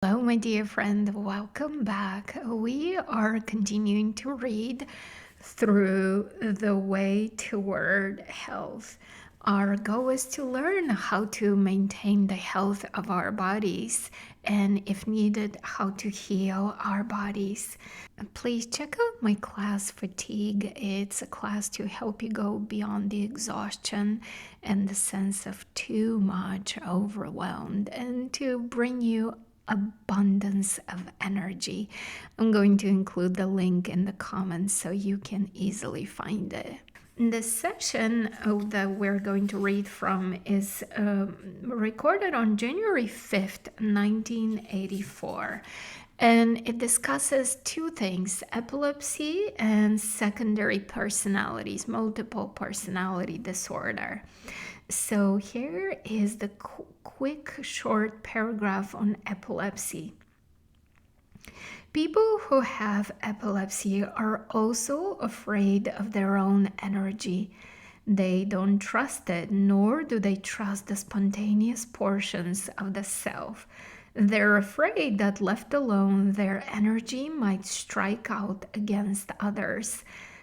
Hello, my dear friend. Welcome back. We are continuing to read through the way toward health. Our goal is to learn how to maintain the health of our bodies and, if needed, how to heal our bodies. Please check out my class Fatigue. It's a class to help you go beyond the exhaustion and the sense of too much overwhelmed and to bring you abundance of energy. I'm going to include the link in the comments so you can easily find it. The session that we're going to read from is recorded on January 5th, 1984. And it discusses two things: epilepsy and secondary personalities, multiple personality disorder. So here is the quick short paragraph on epilepsy. People who have epilepsy are also afraid of their own energy. They don't trust it, nor do they trust the spontaneous portions of the self. They're afraid that left alone, their energy might strike out against others.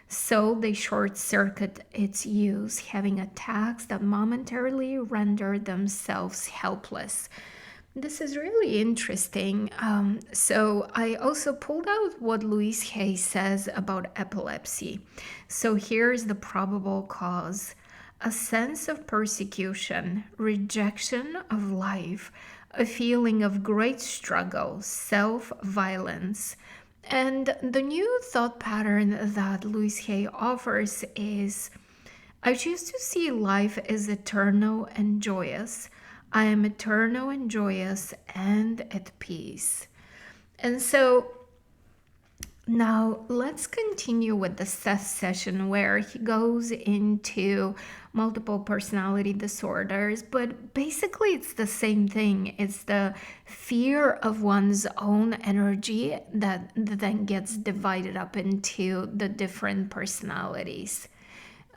So they short circuit its use, having attacks that momentarily render themselves helpless. This is really interesting. So I also pulled out what Louise Hay says about epilepsy. So here's the probable cause: a sense of persecution, rejection of life, a feeling of great struggle, self-violence. And the new thought pattern that Louise Hay offers is: I choose to see life as eternal and joyous. I am eternal and joyous and at peace. And so now let's continue with the Seth session, where he goes into multiple personality disorders, but basically it's the same thing. It's the fear of one's own energy that then gets divided up into the different personalities.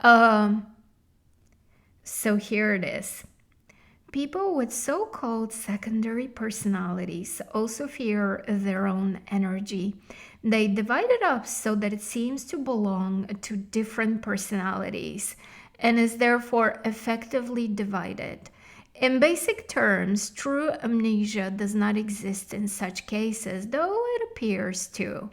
So here it is. People with so-called secondary personalities also fear their own energy. They divide it up so that it seems to belong to different personalities and is therefore effectively divided. In basic terms, true amnesia does not exist in such cases, though it appears to.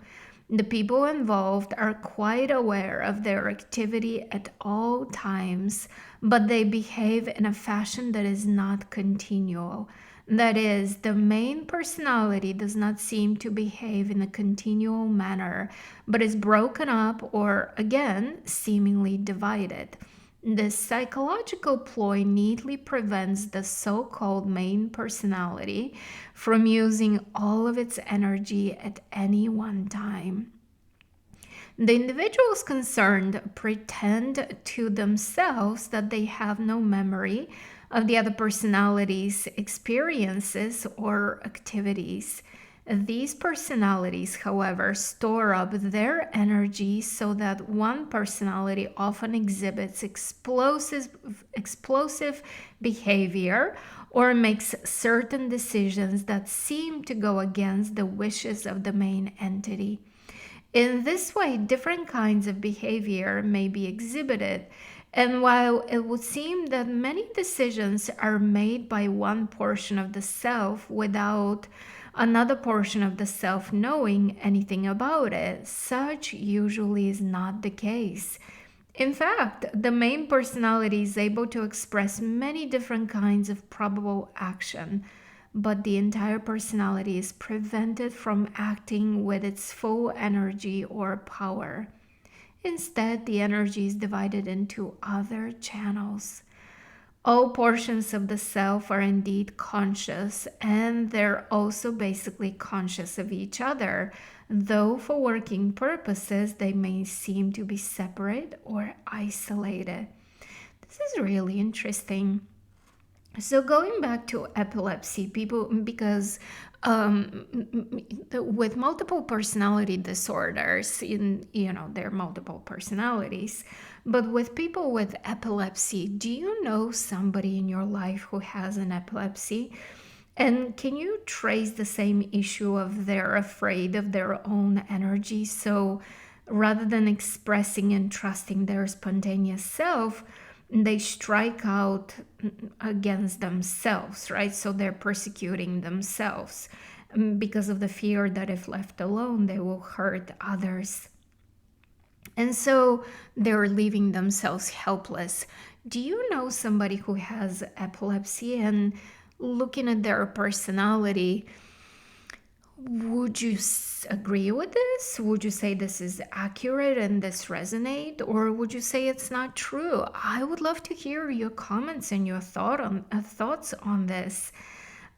The people involved are quite aware of their activity at all times, but they behave in a fashion that is not continual. That is, the main personality does not seem to behave in a continual manner, but is broken up or, again, seemingly divided. This psychological ploy neatly prevents the so-called main personality from using all of its energy at any one time. The individuals concerned pretend to themselves that they have no memory of the other personality's experiences or activities. These personalities, however, store up their energy so that one personality often exhibits explosive behavior or makes certain decisions that seem to go against the wishes of the main entity. In this way, different kinds of behavior may be exhibited, and while it would seem that many decisions are made by one portion of the self without another portion of the self knowing anything about it, such usually is not the case. In fact, the main personality is able to express many different kinds of probable action, but the entire personality is prevented from acting with its full energy or power. Instead, the energy is divided into other channels. All portions of the self are indeed conscious, and they're also basically conscious of each other, though for working purposes they may seem to be separate or isolated. This is really interesting. So going back to epilepsy, people, because with multiple personality disorders, there are multiple personalities, but with people with epilepsy, do you know somebody in your life who has an epilepsy? And can you trace the same issue of they're afraid of their own energy? So rather than expressing and trusting their spontaneous self, they strike out against themselves, right? So they're persecuting themselves because of the fear that if left alone, they will hurt others. And so they're leaving themselves helpless. Do you know somebody who has epilepsy? And looking at their personality, would you agree with this? Would you say this is accurate and this resonate, or would you say it's not true? I would love to hear your comments and your thoughts on this.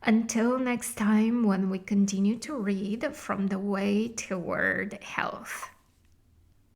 Until next time, when we continue to read From the Way Toward Health.